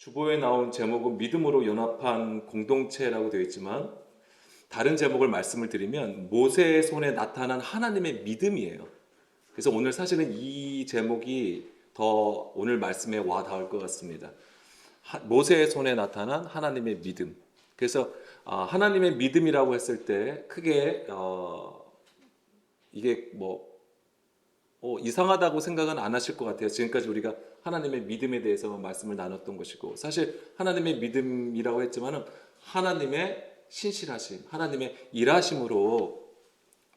주보에 나온 제목은 믿음으로 연합한 공동체라고 되어 있지만 다른 제목을 말씀을 드리면 모세의 손에 나타난 하나님의 믿음이에요. 그래서 오늘 사실은 이 제목이 더 오늘 말씀에 와 닿을 것 같습니다. 모세의 손에 나타난 하나님의 믿음. 그래서 하나님의 믿음이라고 했을 때 크게 이게 이상하다고 생각은 안 하실 것 같아요. 지금까지 우리가 하나님의 믿음에 대해서 말씀을 나눴던 것이고, 사실 하나님의 믿음이라고 했지만은 하나님의 신실하심, 하나님의 일하심으로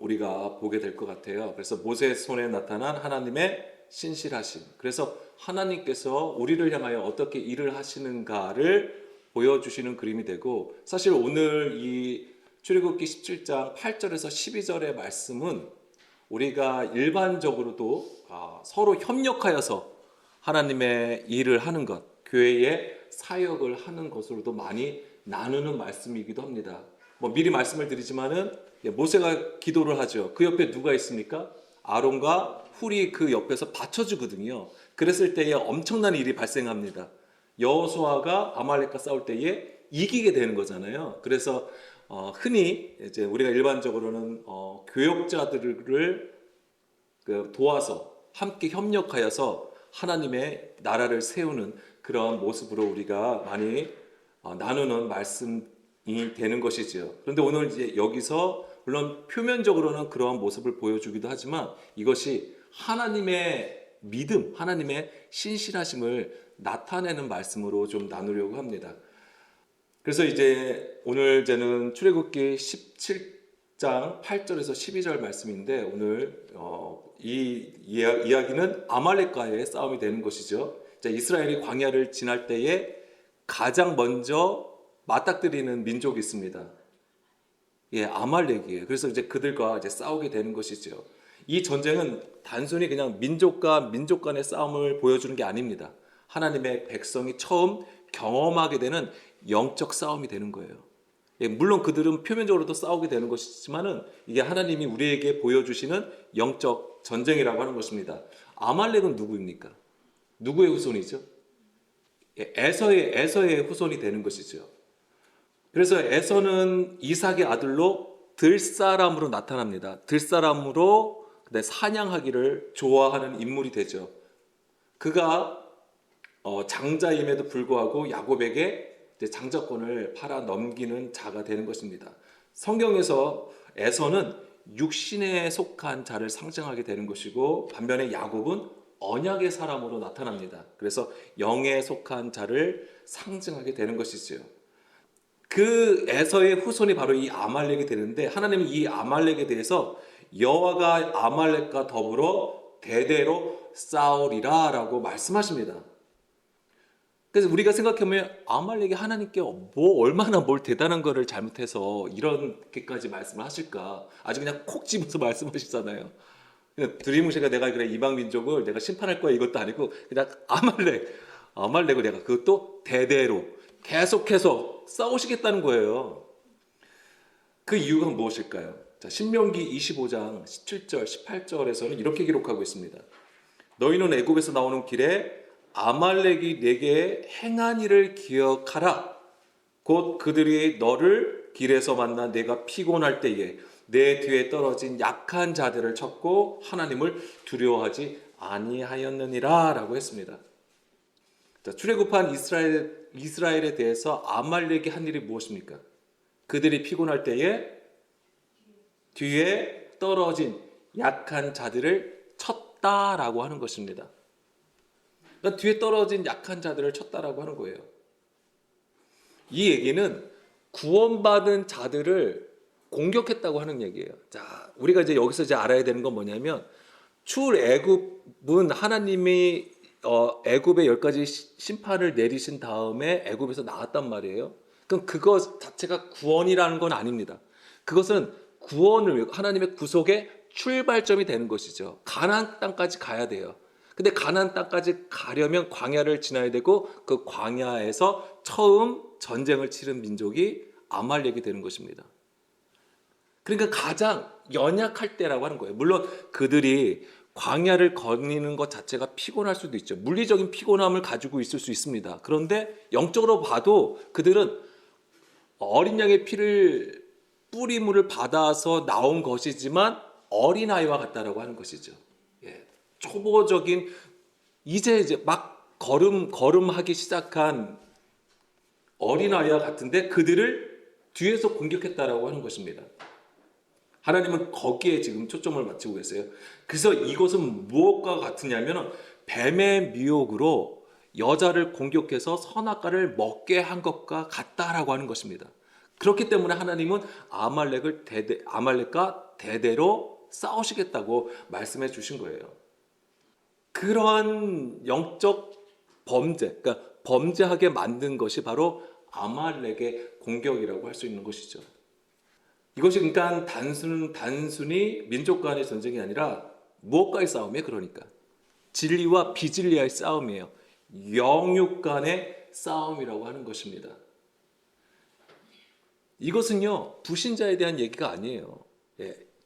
우리가 보게 될 것 같아요. 그래서 모세의 손에 나타난 하나님의 신실하심. 그래서 하나님께서 우리를 향하여 어떻게 일을 하시는가를 보여주시는 그림이 되고, 사실 오늘 이 출애굽기 17장 8절에서 12절의 말씀은 우리가 일반적으로도 서로 협력하여서 하나님의 일을 하는 것, 교회의 사역을 하는 것으로도 많이 나누는 말씀이기도 합니다. 미리 말씀을 드리지만은 모세가 기도를 하죠. 그 옆에 누가 있습니까? 아론과 훌이 그 옆에서 받쳐주거든요. 그랬을 때에 엄청난 일이 발생합니다. 여호수아가 아말렉과 싸울 때에 이기게 되는 거잖아요. 그래서 흔히 이제 우리가 일반적으로는 교역자들을 도와서 함께 협력하여서 하나님의 나라를 세우는 그런 모습으로 우리가 많이 나누는 말씀이 되는 것이지요. 그런데 오늘 이제 여기서 물론 표면적으로는 그러한 모습을 보여주기도 하지만 이것이 하나님의 믿음, 하나님의 신실하심을 나타내는 말씀으로 좀 나누려고 합니다. 그래서 이제 오늘 저는 출애굽기 17장 8절에서 12절 말씀인데 오늘 이 이야기는 아말렉과의 싸움이 되는 것이죠. 이스라엘이 광야를 지날 때에 가장 먼저 맞닥뜨리는 민족이 있습니다. 아말렉이에요. 그래서 이제 그들과 이제 싸우게 되는 것이죠. 이 전쟁은 단순히 그냥 민족과 민족 간의 싸움을 보여주는 게 아닙니다. 하나님의 백성이 처음 경험하게 되는 영적 싸움이 되는 거예요. 물론 그들은 표면적으로도 싸우게 되는 것이지만은 이게 하나님이 우리에게 보여주시는 영적 전쟁이라고 하는 것입니다. 아말렉은 누구입니까? 누구의 후손이죠? 에서의 후손이 되는 것이죠. 그래서 에서는 이삭의 아들로 들사람으로 나타납니다. 들사람으로 사냥하기를 좋아하는 인물이 되죠. 그가 장자임에도 불구하고 야곱에게 장자권을 팔아 넘기는 자가 되는 것입니다. 성경에서 에서는 육신에 속한 자를 상징하게 되는 것이고 반면에 야곱은 언약의 사람으로 나타납니다. 그래서 영에 속한 자를 상징하게 되는 것이지요. 그 에서의 후손이 바로 이 아말렉이 되는데 하나님은 이 아말렉에 대해서 여호와가 아말렉과 더불어 대대로 싸우리라 라고 말씀하십니다. 그래서 우리가 생각해보면 아말렉이 하나님께 얼마나 뭘 대단한 거를 잘못해서 이렇게까지 말씀을 하실까. 아주 그냥 콕 집어서 말씀하시잖아요. 두리뭉실가 내가 그래 이방 민족을 내가 심판할 거야 이것도 아니고 그냥 아말렉을 내가 그것도 대대로 계속해서 싸우시겠다는 거예요. 그 이유가 무엇일까요? 신명기 25장 17절 18절에서는 이렇게 기록하고 있습니다. 너희는 애굽에서 나오는 길에 아말렉이 내게 행한 일을 기억하라. 곧 그들이 너를 길에서 만나 내가 피곤할 때에 내 뒤에 떨어진 약한 자들을 쳤고 하나님을 두려워하지 아니하였느니라 라고 했습니다. 출애굽한 이스라엘에 대해서 아말렉이 한 일이 무엇입니까? 그들이 피곤할 때에 뒤에 떨어진 약한 자들을 쳤다라고 하는 것입니다. 그러니까 뒤에 떨어진 약한 자들을 쳤다라고 하는 거예요. 이 얘기는 구원받은 자들을 공격했다고 하는 얘기예요. 자, 우리가 이제 여기서 이제 알아야 되는 건 뭐냐면 출애굽은 하나님이 애굽의 10가지 심판을 내리신 다음에 애굽에서 나왔단 말이에요. 그럼 그것 자체가 구원이라는 건 아닙니다. 그것은 구원을 하나님의 구속의 출발점이 되는 것이죠. 가나안 땅까지 가야 돼요. 근데 가나안 땅까지 가려면 광야를 지나야 되고 그 광야에서 처음 전쟁을 치른 민족이 아말렉이 되는 것입니다. 그러니까 가장 연약할 때라고 하는 거예요. 물론 그들이 광야를 거니는 것 자체가 피곤할 수도 있죠. 물리적인 피곤함을 가지고 있을 수 있습니다. 그런데 영적으로 봐도 그들은 어린 양의 피를 뿌림을 받아서 나온 것이지만 어린아이와 같다라고 하는 것이죠. 예, 초보적인 이제 막 걸음하기 시작한 어린아이와 같은데 그들을 뒤에서 공격했다라고 하는 것입니다. 하나님은 거기에 지금 초점을 맞추고 계세요. 그래서 이것은 무엇과 같으냐면 뱀의 미혹으로 여자를 공격해서 선악과를 먹게 한 것과 같다라고 하는 것입니다. 그렇기 때문에 하나님은 아말렉과 대대로 싸우시겠다고 말씀해 주신 거예요. 그러한 영적 범죄, 그러니까 범죄하게 만든 것이 바로 아말렉의 공격이라고 할 수 있는 것이죠. 이것이 그러니까 단순히 민족 간의 전쟁이 아니라 무엇과의 싸움이에요? 그러니까 진리와 비진리의 싸움이에요. 영육 간의 싸움이라고 하는 것입니다. 이것은요 불신자에 대한 얘기가 아니에요.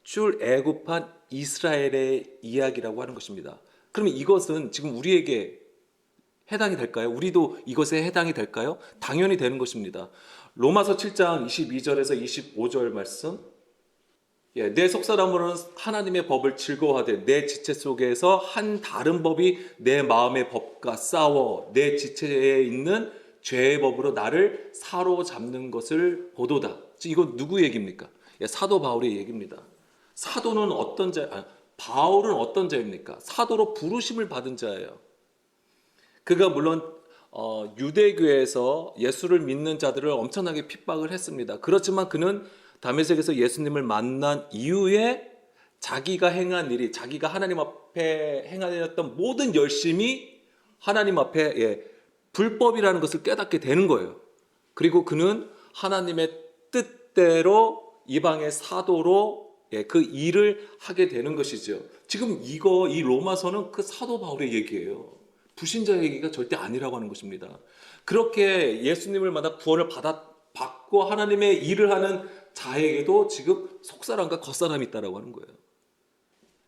출애굽한 이스라엘의 이야기라고 하는 것입니다. 그러면 이것은 지금 우리에게 해당이 될까요? 우리도 이것에 해당이 될까요? 당연히 되는 것입니다. 로마서 7장 22절에서 25절 말씀. 내 속사람으로는 하나님의 법을 즐거워하되 내 지체 속에서 한 다른 법이 내 마음의 법과 싸워 내 지체에 있는 죄의 법으로 나를 사로잡는 것을 보도다. 이건 누구 얘기입니까? 사도 바울의 얘기입니다. 사도는 바울은 어떤 자입니까? 사도로 부르심을 받은 자예요. 그가 물론 유대교에서 예수를 믿는 자들을 엄청나게 핍박을 했습니다. 그렇지만 그는 다메섹에서 예수님을 만난 이후에 자기가 행한 일이 자기가 하나님 앞에 행하였던 모든 열심이 하나님 앞에 불법이라는 것을 깨닫게 되는 거예요. 그리고 그는 하나님의 뜻대로 이방의 사도로 그 일을 하게 되는 것이죠. 지금 이 로마서는 그 사도 바울의 얘기예요. 불신자 얘기가 절대 아니라고 하는 것입니다. 그렇게 예수님을 만나 구원을 받고 하나님의 일을 하는 자에게도 지금 속사람과 겉사람이 있다라고 하는 거예요.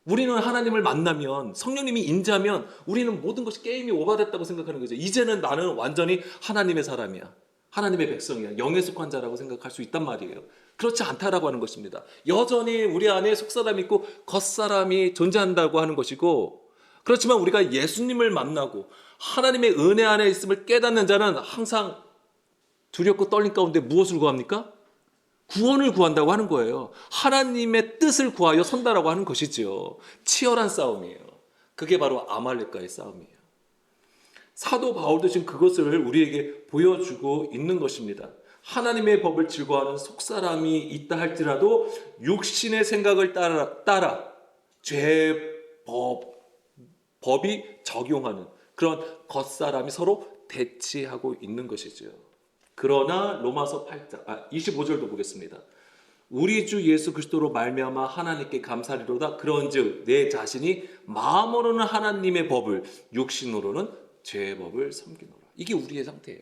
우리는 하나님을 만나면 성령님이 인자면 우리는 모든 것이 게임이 오버됐다고 생각하는 거죠. 이제는 나는 완전히 하나님의 사람이야. 하나님의 백성이야. 영에 속한 자라고 생각할 수 있단 말이에요. 그렇지 않다라고 하는 것입니다. 여전히 우리 안에 속사람이 있고 겉사람이 존재한다고 하는 것이고 그렇지만 우리가 예수님을 만나고 하나님의 은혜 안에 있음을 깨닫는 자는 항상 두렵고 떨림 가운데 무엇을 구합니까? 구원을 구한다고 하는 거예요. 하나님의 뜻을 구하여 선다라고 하는 것이죠. 치열한 싸움이에요. 그게 바로 아말렉과의 싸움이에요. 사도 바울도 지금 그것을 우리에게 보여주고 있는 것입니다. 하나님의 법을 즐거워하는 속사람이 있다 할지라도 육신의 생각을 따라 죄의 법이 적용하는 그런 겉사람이 서로 대치하고 있는 것이죠. 그러나 로마서 8장 25절도 보겠습니다. 우리 주 예수 그리스도로 말미암아 하나님께 감사리로다. 그런즉 내 자신이 마음으로는 하나님의 법을 육신으로는 죄의 법을 섬기노라. 이게 우리의 상태예요.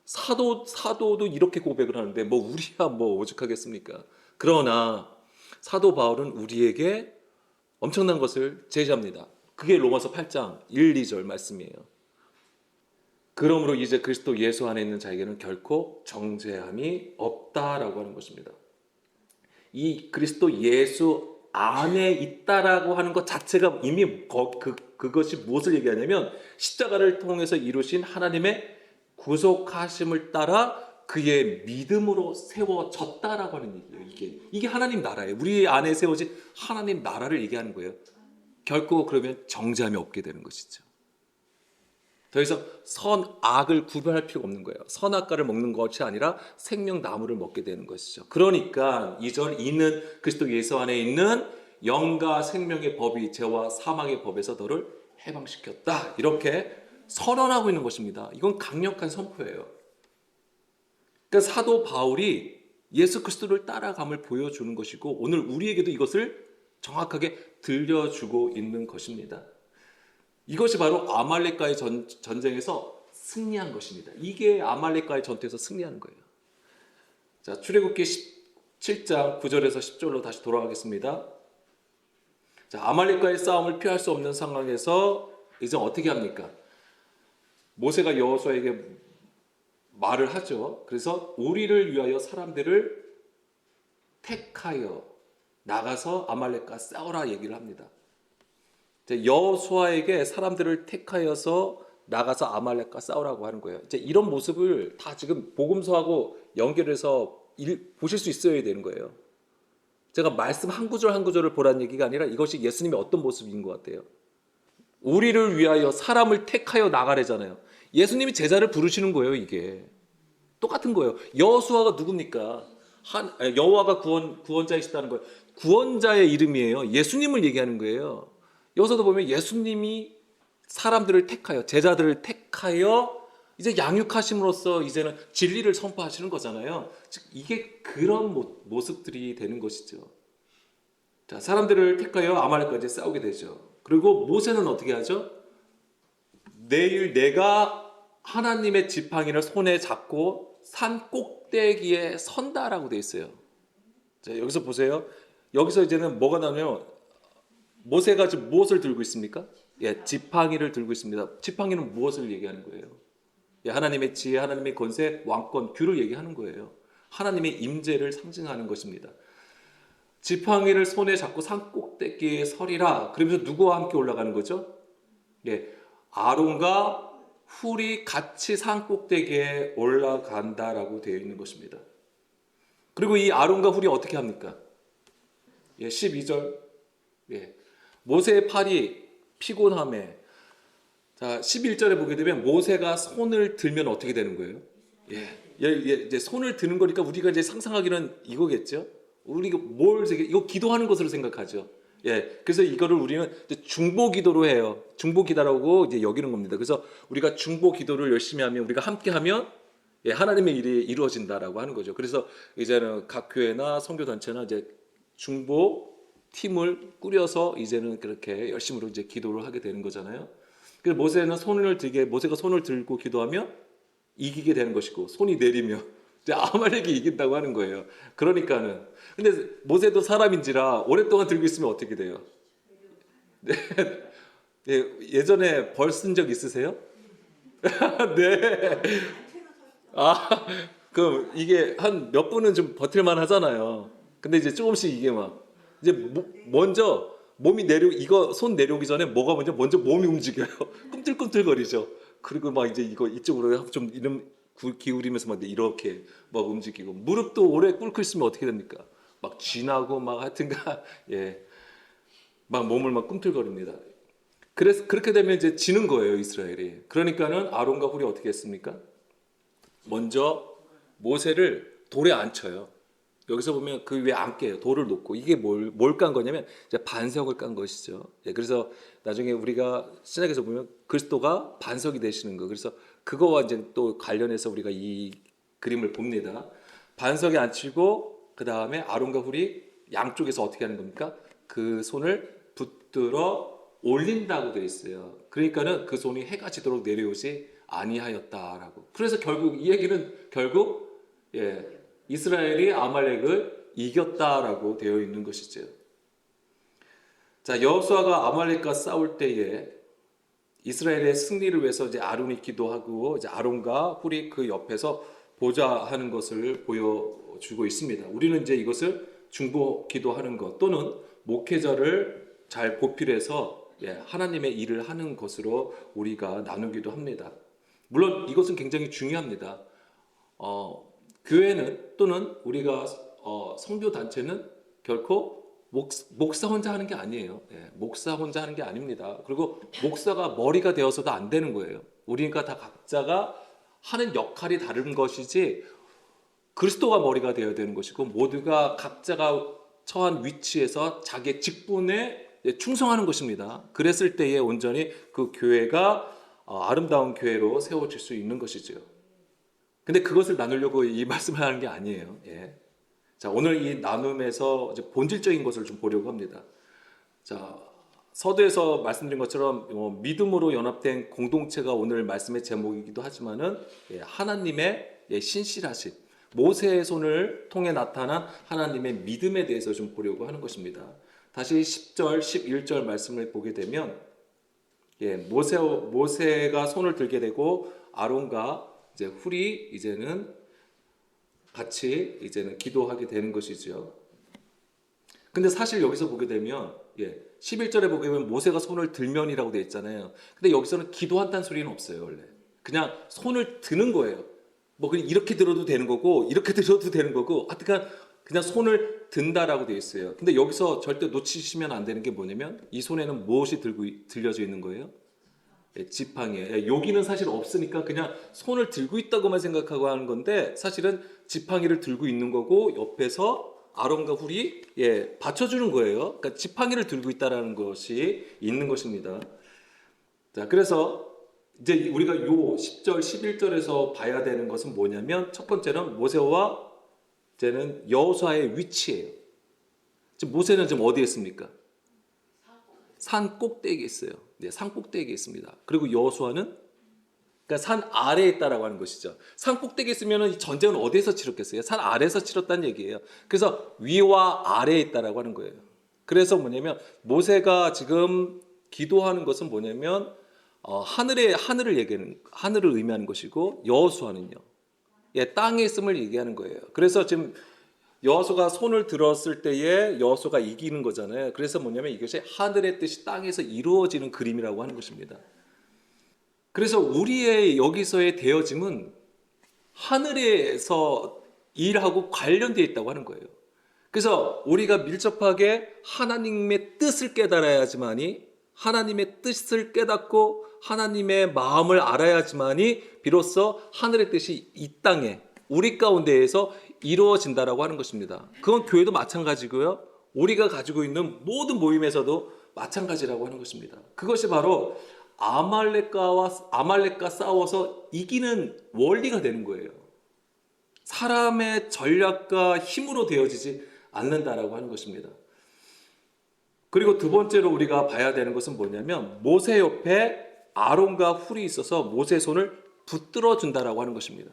사도도 이렇게 고백을 하는데 우리야 오죽하겠습니까? 그러나 사도 바울은 우리에게 엄청난 것을 제시합니다. 그게 로마서 8장 1, 2절 말씀이에요. 그러므로 이제 그리스도 예수 안에 있는 자에게는 결코 정죄함이 없다라고 하는 것입니다. 이 그리스도 예수 안에 있다라고 하는 것 자체가 이미 그것이 무엇을 얘기하냐면 십자가를 통해서 이루신 하나님의 구속하심을 따라 그의 믿음으로 세워졌다라고 하는 얘기예요. 이게 하나님 나라예요. 우리 안에 세워진 하나님 나라를 얘기하는 거예요. 결코 그러면 정죄함이 없게 되는 것이죠. 더 이상 선악을 구별할 필요가 없는 거예요. 선악과를 먹는 것이 아니라 생명나무를 먹게 되는 것이죠. 그러니까 2절 이는 그리스도 예수 안에 있는 영과 생명의 법이 죄와 사망의 법에서 너를 해방시켰다. 이렇게 선언하고 있는 것입니다. 이건 강력한 선포예요. 그러니까 사도 바울이 예수 그리스도를 따라감을 보여주는 것이고 오늘 우리에게도 이것을 정확하게 들려주고 있는 것입니다. 이것이 바로 아말렉과의 전쟁에서 승리한 것입니다. 이게 아말렉과의 전투에서 승리하는 거예요. 자, 출애굽기 17장 9절에서 10절로 다시 돌아가겠습니다. 자, 아말렉과의 싸움을 피할 수 없는 상황에서 이제 어떻게 합니까? 모세가 여호수아에게 말을 하죠. 그래서 우리를 위하여 사람들을 택하여 나가서 아말렉과 싸우라 얘기를 합니다. 여호수아에게 사람들을 택하여서 나가서 아말렉과 싸우라고 하는 거예요. 이제 이런 모습을 다 지금 복음서하고 연결해서 보실 수 있어야 되는 거예요. 제가 말씀 한 구절 한 구절을 보라는 얘기가 아니라 이것이 예수님의 어떤 모습인 것 같아요. 우리를 위하여 사람을 택하여 나가래잖아요. 예수님이 제자를 부르시는 거예요. 이게 똑같은 거예요. 여호수아가 누굽니까? 여호와가 구원자이시다는 거예요. 구원자의 이름이에요. 예수님을 얘기하는 거예요. 여기서도 보면 예수님이 사람들을 택하여, 제자들을 택하여 이제 양육하심으로써 이제는 진리를 선포하시는 거잖아요. 즉 이게 그런 모습들이 되는 것이죠. 자, 사람들을 택하여 아말렉과 이제 싸우게 되죠. 그리고 모세는 어떻게 하죠? 내일 내가 하나님의 지팡이를 손에 잡고 산 꼭대기에 선다라고 되어 있어요. 자, 여기서 보세요. 여기서 이제는 뭐가 나오냐면 모세가 지금 무엇을 들고 있습니까? 예, 지팡이를 들고 있습니다. 지팡이는 무엇을 얘기하는 거예요? 예, 하나님의 지혜, 하나님의 권세, 왕권, 규를 얘기하는 거예요. 하나님의 임재를 상징하는 것입니다. 지팡이를 손에 잡고 산 꼭대기에 서리라. 그러면서 누구와 함께 올라가는 거죠? 예, 아론과 훌이 같이 산 꼭대기에 올라간다라고 되어 있는 것입니다. 그리고 이 아론과 훌이 어떻게 합니까? 예, 12절. 예, 모세의 팔이 피곤함에, 자 11절에 보게 되면 모세가 손을 들면 어떻게 되는 거예요? 이제 손을 드는 거니까 우리가 이제 상상하기는 이거겠죠. 우리가 이거 기도하는 것으로 생각하죠. 예, 그래서 이거를 우리는 이제 중보 기도로 해요. 중보 기도라고 이제 여기는 겁니다. 그래서 우리가 중보 기도를 열심히 하면, 우리가 함께 하면 예, 하나님의 일이 이루어진다라고 하는 거죠. 그래서 이제는 각 교회나 선교 단체나 이제 중보 팀을 꾸려서 이제는 그렇게 열심으로 이제 기도를 하게 되는 거잖아요. 그래서 모세가 손을 들고 기도하면 이기게 되는 것이고, 손이 내리면 이제 아말렉이 이긴다고 하는 거예요. 그러니까는 근데 모세도 사람인지라 오랫동안 들고 있으면 어떻게 돼요? 네. 예, 예전에 벌 쓴 적 있으세요? 네. 그럼 이게 한 몇 분은 좀 버틸만 하잖아요. 근데 이제 조금씩 이게 막 이제 먼저 이거 손 내려오기 전에 뭐가 먼저 몸이 움직여요. 꿈틀꿈틀거리죠. 그리고 막 이제 이거 이쪽으로 좀 이름 기울이면서 막 이렇게 막 움직이고, 무릎도 오래 꿇고 있으면 어떻게 됩니까? 막 쥐나고 막 하여튼가 예, 막 몸을 막 꿈틀거립니다. 그래서 그렇게 되면 이제 지는 거예요, 이스라엘이. 그러니까는 아론과 훌이 어떻게 했습니까? 먼저 모세를 돌에 앉혀요. 여기서 보면 그 위에 앉게요. 돌을 놓고. 이게 뭘 깐 거냐면 이제 반석을 깐 것이죠. 예, 그래서 나중에 우리가 신약에서 보면 그리스도가 반석이 되시는 거. 그래서 그거와 이제 또 관련해서 우리가 이 그림을 봅니다. 반석에 앉히고 그 다음에 아론과 훌이 양쪽에서 어떻게 하는 겁니까? 그 손을 붙들어 올린다고 되어 있어요. 그러니까는 그 손이 해가 지도록 내려오지 아니하였다라고. 그래서 결국 이 얘기는 예, 이스라엘이 아말렉을 이겼다라고 되어 있는 것이죠. 자, 여호수아가 아말렉과 싸울 때에 이스라엘의 승리를 위해서 이제 아론이 기도하고 이제 아론과 훌이 그 옆에서 보좌하는 것을 보여주고 있습니다. 우리는 이제 이것을 중보 기도하는 것 또는 목회자를 잘 보필해서 하나님의 일을 하는 것으로 우리가 나누기도 합니다. 물론 이것은 굉장히 중요합니다. 교회는 또는 우리가 선교 단체는 결코 목사 혼자 하는 게 아니에요. 목사 혼자 하는 게 아닙니다. 그리고 목사가 머리가 되어서도 안 되는 거예요. 우리가 다 각자가 하는 역할이 다른 것이지 그리스도가 머리가 되어야 되는 것이고, 모두가 각자가 처한 위치에서 자기의 직분에 충성하는 것입니다. 그랬을 때에 온전히 그 교회가 아름다운 교회로 세워질 수 있는 것이죠. 근데 그것을 나누려고 이 말씀을 하는 게 아니에요. 자, 오늘 이 나눔에서 이제 본질적인 것을 좀 보려고 합니다. 자, 서두에서 말씀드린 것처럼 믿음으로 연합된 공동체가 오늘 말씀의 제목이기도 하지만은 하나님의 신실하심, 모세의 손을 통해 나타난 하나님의 믿음에 대해서 좀 보려고 하는 것입니다. 다시 10절, 11절 말씀을 보게 되면 모세가 손을 들게 되고 아론과 이제 훌이 이제는 같이 이제는 기도하게 되는 것이죠. 근데 사실 여기서 보게 되면 11절에 보게 되면 모세가 손을 들면이라고 되어 있잖아요. 근데 여기서는 기도한다는 소리는 없어요, 원래. 그냥 손을 드는 거예요. 뭐 그냥 이렇게 들어도 되는 거고 이렇게 들어도 되는 거고 하여튼 그냥 손을 든다라고 되어 있어요. 근데 여기서 절대 놓치시면 안 되는 게 뭐냐면 이 손에는 무엇이 들려져 있는 거예요? 지팡이. 여기는 사실 없으니까 그냥 손을 들고 있다고만 생각하고 하는 건데 사실은 지팡이를 들고 있는 거고 옆에서 아론과 훌이 받쳐주는 거예요. 그러니까 지팡이를 들고 있다라는 것이 있는 것입니다. 자, 그래서 이제 우리가 요 10절, 11절에서 봐야 되는 것은 뭐냐면 첫 번째는 모세와 이제는 여호수아의 위치예요. 지금 모세는 지금 어디에 있습니까? 산 꼭대기에 있어요. 네, 산 꼭대기에 있습니다. 그리고 여호수아는 그러니까 산 아래에 있다라고 하는 것이죠. 산 꼭대기에 있으면 이 전쟁은 어디에서 치렀겠어요? 산 아래에서 치렀다는 얘기예요. 그래서 위와 아래에 있다라고 하는 거예요. 그래서 뭐냐면 모세가 지금 기도하는 것은 뭐냐면 하늘을 얘기하는 하늘을 의미하는 것이고 여호수아는요. 땅에 있음을 얘기하는 거예요. 그래서 지금 여호수아가 손을 들었을 때에 여호수아가 이기는 거잖아요. 그래서 뭐냐면 이것이 하늘의 뜻이 땅에서 이루어지는 그림이라고 하는 것입니다. 그래서 우리의 여기서의 되어짐은 하늘에서 일하고 관련되어 있다고 하는 거예요. 그래서 우리가 밀접하게 하나님의 뜻을 깨달아야지만이 하나님의 뜻을 깨닫고 하나님의 마음을 알아야지만이 비로소 하늘의 뜻이 이 땅에 우리 가운데에서 이루어진다라고 하는 것입니다. 그건 교회도 마찬가지고요. 우리가 가지고 있는 모든 모임에서도 마찬가지라고 하는 것입니다. 그것이 바로 아말렉과 싸워서 이기는 원리가 되는 거예요. 사람의 전략과 힘으로 되어지지 않는다라고 하는 것입니다. 그리고 두 번째로 우리가 봐야 되는 것은 뭐냐면 모세 옆에 아론과 훌이 있어서 모세의 손을 붙들어 준다라고 하는 것입니다.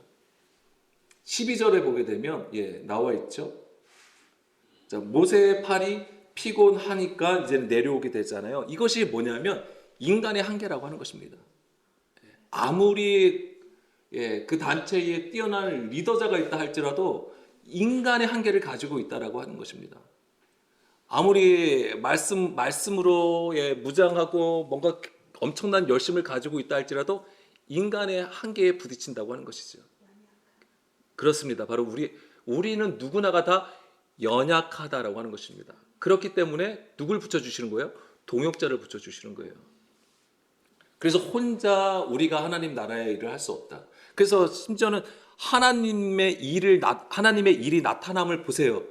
12절에 보게 되면 나와 있죠. 자, 모세의 팔이 피곤하니까 이제 내려오게 되잖아요. 이것이 뭐냐면 인간의 한계라고 하는 것입니다. 아무리 그 단체에 뛰어난 리더자가 있다 할지라도 인간의 한계를 가지고 있다라고 하는 것입니다. 아무리 말씀으로 무장하고 뭔가 엄청난 열심을 가지고 있다 할지라도 인간의 한계에 부딪힌다고 하는 것이죠. 그렇습니다. 바로 우리는 누구나가 다 연약하다라고 하는 것입니다. 그렇기 때문에 누굴 붙여주시는 거예요? 동역자를 붙여주시는 거예요. 그래서 혼자 우리가 하나님 나라의 일을 할 수 없다. 그래서 심지어는 하나님의 일이 나타남을 보세요.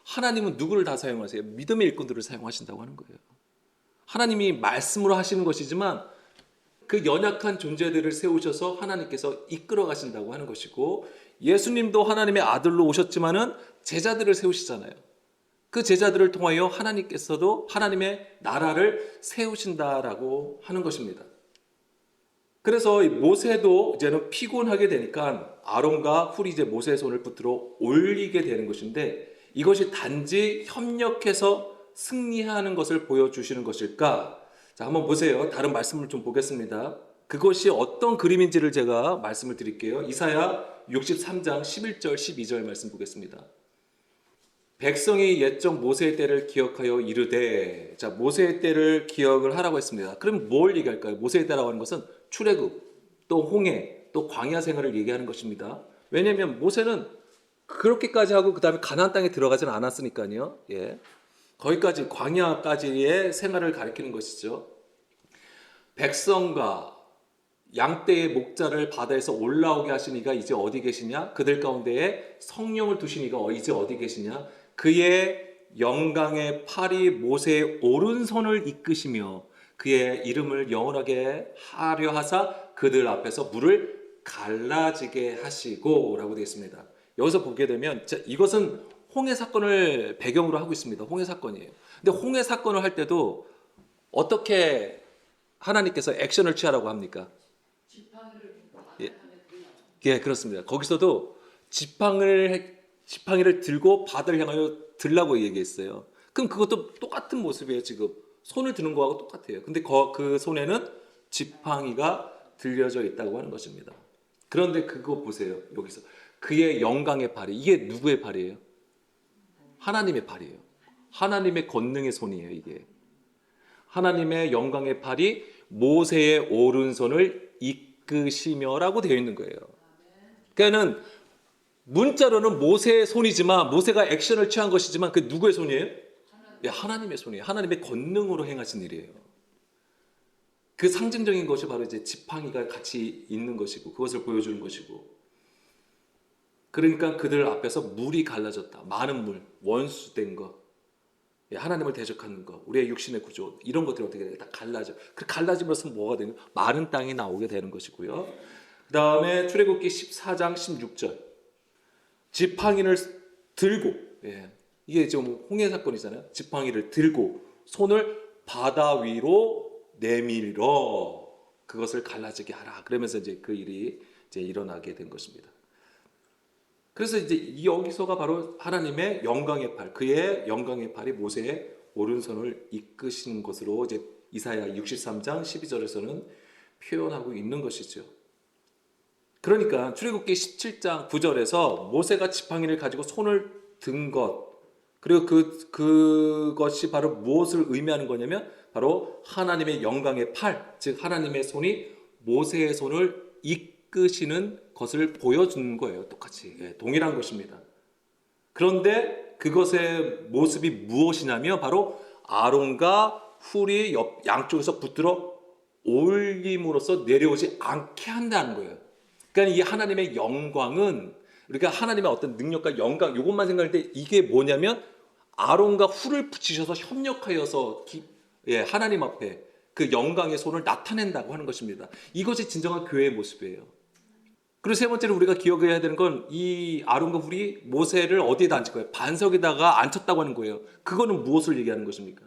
하나님은 누구를 다 사용하세요? 믿음의 일꾼들을 사용하신다고 하는 거예요. 하나님이 말씀으로 하시는 것이지만 그 연약한 존재들을 세우셔서 하나님께서 이끌어 가신다고 하는 것이고 예수님도 하나님의 아들로 오셨지만은 제자들을 세우시잖아요. 그 제자들을 통하여 하나님께서도 하나님의 나라를 세우신다라고 하는 것입니다. 그래서 모세도 이제는 피곤하게 되니까 아론과 훌이 이제 모세의 손을 붙들어 올리게 되는 것인데 이것이 단지 협력해서 승리하는 것을 보여주시는 것일까? 자, 한번 보세요. 다른 말씀을 좀 보겠습니다. 그것이 어떤 그림인지를 제가 말씀을 드릴게요. 이사야 63장 11절 12절 말씀 보겠습니다. 백성이 옛적 모세의 때를 기억하여 이르되, 자, 모세의 때를 기억을 하라고 했습니다. 그럼 뭘 얘기할까요? 모세의 때라고 하는 것은 출애굽, 또 홍해, 또 광야 생활을 얘기하는 것입니다. 왜냐하면 모세는 그렇게까지 하고 그 다음에 가나안 땅에 들어가지는 않았으니까요. 거기까지 광야까지의 생활을 가리키는 것이죠. 백성과 양떼의 목자를 바다에서 올라오게 하신 이가 이제 어디 계시냐? 그들 가운데에 성령을 두신 이가 이제 어디 계시냐? 그의 영광의 팔이 모세의 오른손을 이끄시며 그의 이름을 영원하게 하려 하사 그들 앞에서 물을 갈라지게 하시고 라고 되어 있습니다. 여기서 보게 되면 이것은 홍해 사건을 배경으로 하고 있습니다. 홍해 사건이에요. 근데 홍해 사건을 할 때도 어떻게 하나님께서 액션을 취하라고 합니까? 그렇습니다. 거기서도 지팡이를 들고 바다를 향하여 들라고 얘기했어요. 그럼 그것도 똑같은 모습이에요. 지금 손을 드는 거하고 똑같아요. 근데 그 손에는 지팡이가 들려져 있다고 하는 것입니다. 그런데 그거 보세요. 여기서 그의 영광의 발이, 이게 누구의 발이에요? 하나님의 발이에요. 하나님의 권능의 손이에요. 이게 하나님의 영광의 팔이 모세의 오른손을 이끄시며라고 되어 있는 거예요. 그러니까는 문자로는 모세의 손이지만, 모세가 액션을 취한 것이지만 그 누구의 손이에요? 예, 하나님의 손이에요. 하나님의 권능으로 행하신 일이에요. 그 상징적인 것이 바로 이제 지팡이가 같이 있는 것이고, 그것을 보여주는 것이고, 그러니까 그들 앞에서 물이 갈라졌다. 많은 물, 원수된 것, 하나님을 대적하는 것, 우리의 육신의 구조, 이런 것들이 어떻게 돼요? 다 갈라져. 그 갈라지면서 뭐가 되는? 마른 땅이 나오게 되는 것이고요. 그 다음에 출애굽기 14장 16절, 지팡이를 들고, 이게 좀 홍해 사건이잖아요. 지팡이를 들고 손을 바다 위로 내밀어 그것을 갈라지게 하라. 그러면서 이제 그 일이 이제 일어나게 된 것입니다. 그래서 이제 여기서가 바로 하나님의 영광의 팔, 그의 영광의 팔이 모세의 오른손을 이끄신 것으로 이제 이사야 63장 12절에서는 표현하고 있는 것이죠. 그러니까 출애굽기 17장 9절에서 모세가 지팡이를 가지고 손을 든 것, 그리고 그것이 바로 무엇을 의미하는 거냐면 바로 하나님의 영광의 팔, 즉 하나님의 손이 모세의 손을 이끄시는 것을 보여주는 거예요. 똑같이 동일한 것입니다. 그런데 그것의 모습이 무엇이냐면 바로 아론과 훌이 양쪽에서 붙들어 올림으로써 내려오지 않게 한다는 거예요. 그러니까 이 하나님의 영광은, 우리가 하나님의 어떤 능력과 영광, 이것만 생각할 때 이게 뭐냐면 아론과 훌을 붙이셔서 협력하여서 하나님 앞에 그 영광의 손을 나타낸다고 하는 것입니다. 이것이 진정한 교회의 모습이에요. 그리고 세 번째로 우리가 기억해야 되는 건 이 아론과 훌이 모세를 어디에다 앉힐 거예요? 반석에다가 앉혔다고 하는 거예요. 그거는 무엇을 얘기하는 것입니까?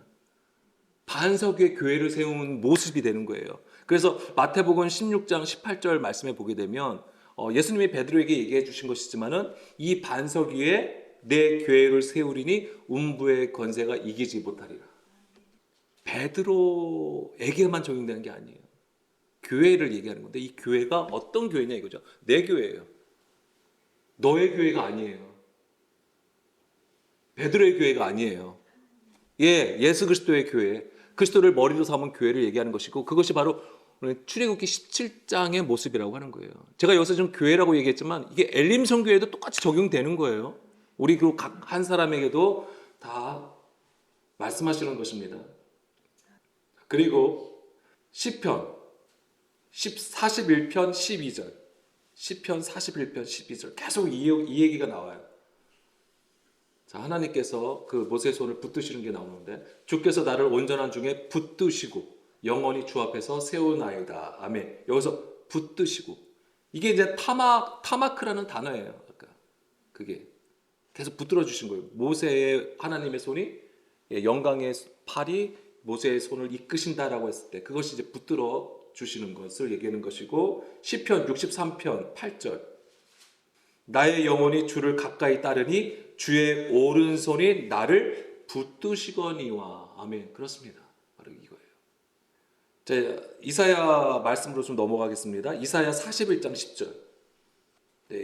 반석 위에 교회를 세운 모습이 되는 거예요. 그래서 마태복음 16장 18절 말씀에 보게 되면 예수님이 베드로에게 얘기해 주신 것이지만은 이 반석 위에 내 교회를 세우리니 음부의 권세가 이기지 못하리라. 베드로에게만 적용되는 게 아니에요. 교회를 얘기하는 건데 이 교회가 어떤 교회냐 이거죠. 내 교회예요. 너의 교회가 아니에요. 베드로의 교회가 아니에요. 예수 그리스도의 교회, 그리스도를 머리로 삼은 교회를 얘기하는 것이고, 그것이 바로 출애굽기 17장의 모습이라고 하는 거예요. 제가 여기서 좀 교회라고 얘기했지만 이게 엘림성 교회도 똑같이 적용되는 거예요. 우리 그 각 한 사람에게도 다 말씀하시는 것입니다. 그리고 시편 41편 12절, 시편 41편 12절 계속 이 얘기가 나와요. 자, 하나님께서 그 모세의 손을 붙드시는 게 나오는데, 주께서 나를 온전한 중에 붙드시고 영원히 주 앞에서 세우나이다. 아멘. 여기서 붙드시고, 이게 이제 타마크라는 단어예요. 아까 그게 계속 붙들어 주신 거예요. 모세의 하나님의 손이, 영광의 팔이 모세의 손을 이끄신다라고 했을 때 그것이 이제 붙들어 주시는 것을 얘기하는 것이고, 시편 63편 8절, 나의 영혼이 주를 가까이 따르니 주의 오른손이 나를 붙드시거니와. 아멘. 그렇습니다. 바로 이거예요. 자, 이사야 말씀으로 좀 넘어가겠습니다. 이사야 41장 10절.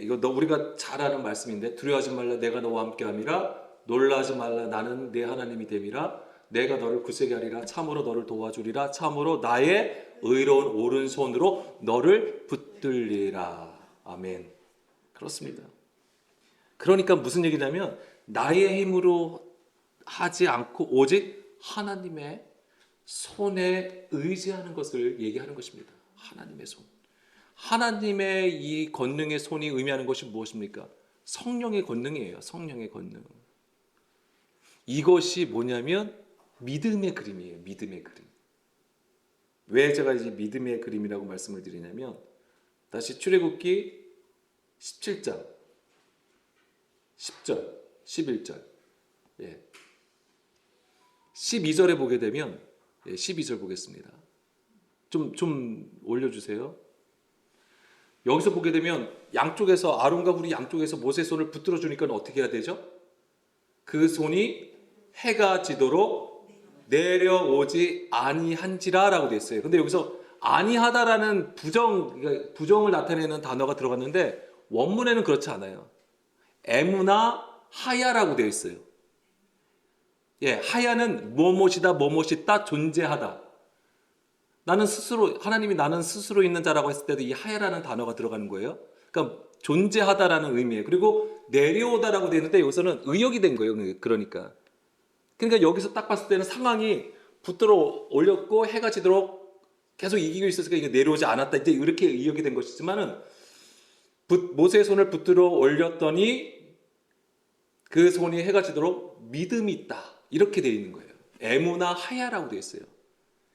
이거 우리가 잘 아는 말씀인데, 두려워하지 말라, 내가 너와 함께함이라. 놀라지 말라, 나는 네 하나님이 됨이라. 내가 너를 굳세게 하리라. 참으로 너를 도와주리라. 참으로 나의 의로운 오른손으로 너를 붙들리라. 아멘. 그렇습니다. 그러니까 무슨 얘기냐면 나의 힘으로 하지 않고 오직 하나님의 손에 의지하는 것을 얘기하는 것입니다. 하나님의 손. 하나님의 이 권능의 손이 의미하는 것이 무엇입니까? 성령의 권능이에요. 성령의 권능. 이것이 뭐냐면 믿음의 그림이에요. 믿음의 그림. 왜 제가 이제 믿음의 그림이라고 말씀을 드리냐면, 다시 출애굽기 17장 10절, 11절, 12절에 보게 되면, 12절 보겠습니다. 좀 올려주세요. 여기서 보게 되면 양쪽에서, 아론과 훌이 양쪽에서 모세의 손을 붙들어 주니까 어떻게 해야 되죠? 그 손이 해가 지도록 내려오지 아니한지라라고 되어 있어요. 근데 여기서 아니하다라는 그러니까 부정을 나타내는 단어가 들어갔는데 원문에는 그렇지 않아요. 에무나 하야라고 되어 있어요. 예, 하야는 뭐뭇이다, 뭐뭇이 있다, 존재하다. 나는 스스로, 하나님이 나는 스스로 있는 자라고 했을 때도 이 하야라는 단어가 들어가는 거예요. 그러니까 존재하다라는 의미예요. 그리고 내려오다라고 되어 있는데 여기서는 의역이 된 거예요. 그러니까 여기서 딱 봤을 때는 상황이 붙들어 올렸고 해가 지도록 계속 이기고 있었으니까 이게 내려오지 않았다. 이제 이렇게 의역이 된 것이지만은 모세의 손을 붙들어 올렸더니 그 손이 해가 지도록 믿음이 있다. 이렇게 되어 있는 거예요. 에무나 하야라고 되어 있어요.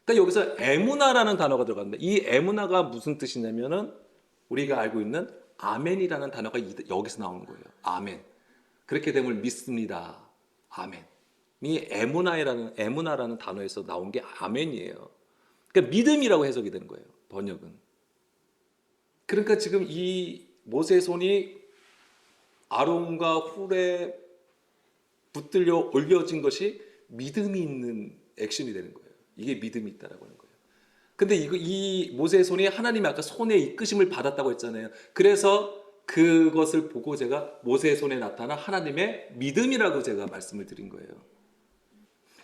그러니까 여기서 에무나라는 단어가 들어갔는데 이 에무나가 무슨 뜻이냐면은 우리가 알고 있는 아멘이라는 단어가 여기서 나오는 거예요. 아멘. 그렇게 됨을 믿습니다. 아멘. 이 에무나라는 단어에서 나온 게 아멘이에요. 그러니까 믿음이라고 해석이 되는 거예요. 번역은. 그러니까 지금 이 모세의 손이 아론과 훌에 붙들려 올려진 것이 믿음이 있는 액션이 되는 거예요. 이게 믿음이 있다라고 하는 거예요. 근데 이 모세의 손이 하나님의 아까 손의 이끄심을 받았다고 했잖아요. 그래서 그것을 보고 제가 모세의 손에 나타난 하나님의 믿음이라고 제가 말씀을 드린 거예요.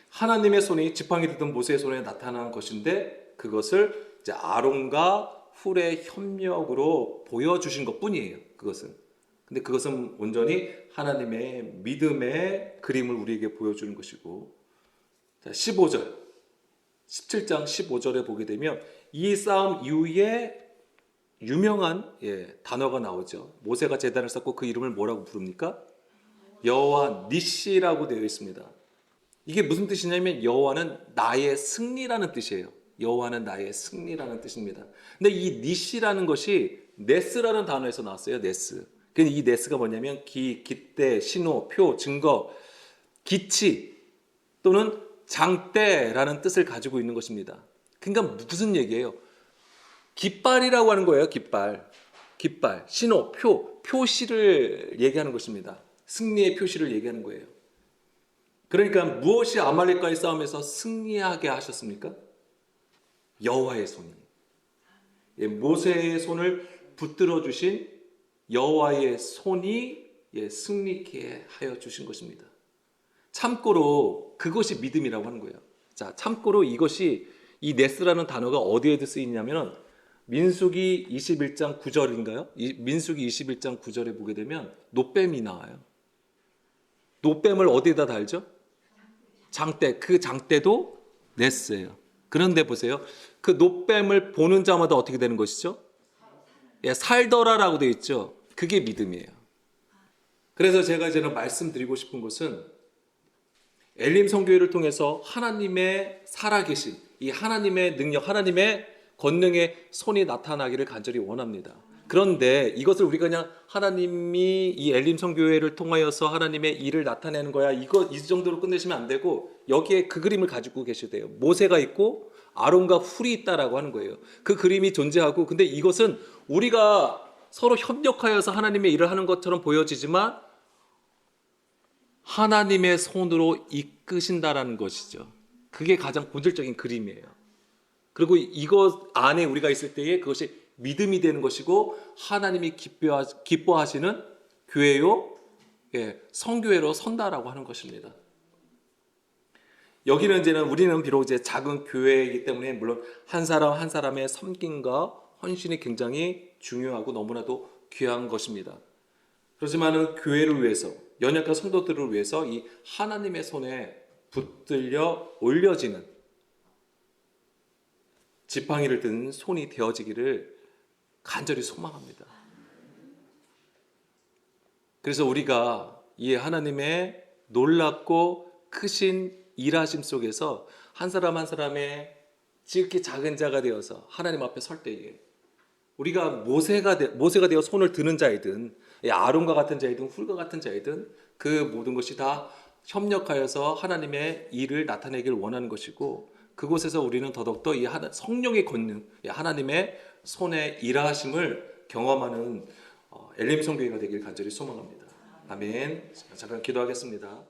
하나님의 손이 지팡이 들던 모세의 손에 나타난 것인데 그것을 이제 아론과 훌의 협력으로 보여주신 것뿐이에요. 근데 그것은 온전히 하나님의 믿음의 그림을 우리에게 보여주는 것이고, 자, 17장 15절에 보게 되면 이 싸움 이후에 유명한 단어가 나오죠. 모세가 제단을 쌓고 그 이름을 뭐라고 부릅니까? 여호와 니시라고 되어 있습니다. 이게 무슨 뜻이냐면 여호와는 나의 승리라는 뜻이에요. 여호와는 나의 승리라는 뜻입니다. 근데 이 니시라는 것이 네스라는 단어에서 나왔어요. 네스. 이 네스가 뭐냐면 기대, 신호, 표, 증거, 기치 또는 장대라는 뜻을 가지고 있는 것입니다. 그러니까 무슨 얘기예요? 깃발이라고 하는 거예요. 깃발, 신호, 표시를 얘기하는 것입니다. 승리의 표시를 얘기하는 거예요. 그러니까 무엇이 아말렉과의 싸움에서 승리하게 하셨습니까? 여호와의 손이. 모세의 손을 붙들어 주신 여호와의 손이 승리케 하여 주신 것입니다. 참고로 그것이 믿음이라고 하는 거예요. 자, 참고로 이 네스라는 단어가 어디에도 쓰이냐면 민수기 21장 9절인가요? 민수기 21장 9절에 보게 되면 노뱀이 나와요. 노뱀을 어디에다 달죠? 장대. 그 장대도 네스예요. 그런데 보세요. 그 노뱀을 보는 자마다 어떻게 되는 것이죠? 살더라라고 되어 있죠. 그게 믿음이에요. 그래서 제가 이제는 말씀드리고 싶은 것은 엘림 선교회를 통해서 하나님의 살아계신 이 하나님의 능력, 하나님의 권능의 손이 나타나기를 간절히 원합니다. 그런데 이것을 우리가 그냥 하나님이 이 엘림 선교회를 통하여서 하나님의 일을 나타내는 거야, 이 정도로 끝내시면 안 되고 여기에 그 그림을 가지고 계셔야 돼요. 모세가 있고 아론과 훌이 있다라고 하는 거예요. 그 그림이 존재하고, 근데 이것은 우리가 서로 협력하여서 하나님의 일을 하는 것처럼 보여지지만 하나님의 손으로 이끄신다라는 것이죠. 그게 가장 본질적인 그림이에요. 그리고 이것 안에 우리가 있을 때에 그것이 믿음이 되는 것이고 하나님이 기뻐하시는 교회요, 성교회로 선다라고 하는 것입니다. 여기는 우리는 비록 이제 작은 교회이기 때문에 물론 한 사람 한 사람의 섬김과 헌신이 굉장히 중요하고 너무나도 귀한 것입니다. 그렇지만은 교회를 위해서, 연약한 성도들을 위해서 이 하나님의 손에 붙들려 올려지는 지팡이를 든 손이 되어지기를 간절히 소망합니다. 그래서 우리가 이 하나님의 놀랍고 크신 일하심 속에서 한 사람 한 사람의 지극히 작은 자가 되어서 하나님 앞에 설 때에 우리가 모세가 되어 손을 드는 자이든 아론과 같은 자이든 훌과 같은 자이든 그 모든 것이 다 협력하여서 하나님의 일을 나타내기를 원하는 것이고, 그곳에서 우리는 더더욱더 이 성령의 권능, 하나님의 손의 일하심을 경험하는 엘림 성교회가 되길 간절히 소망합니다. 아멘. 잠깐 기도하겠습니다.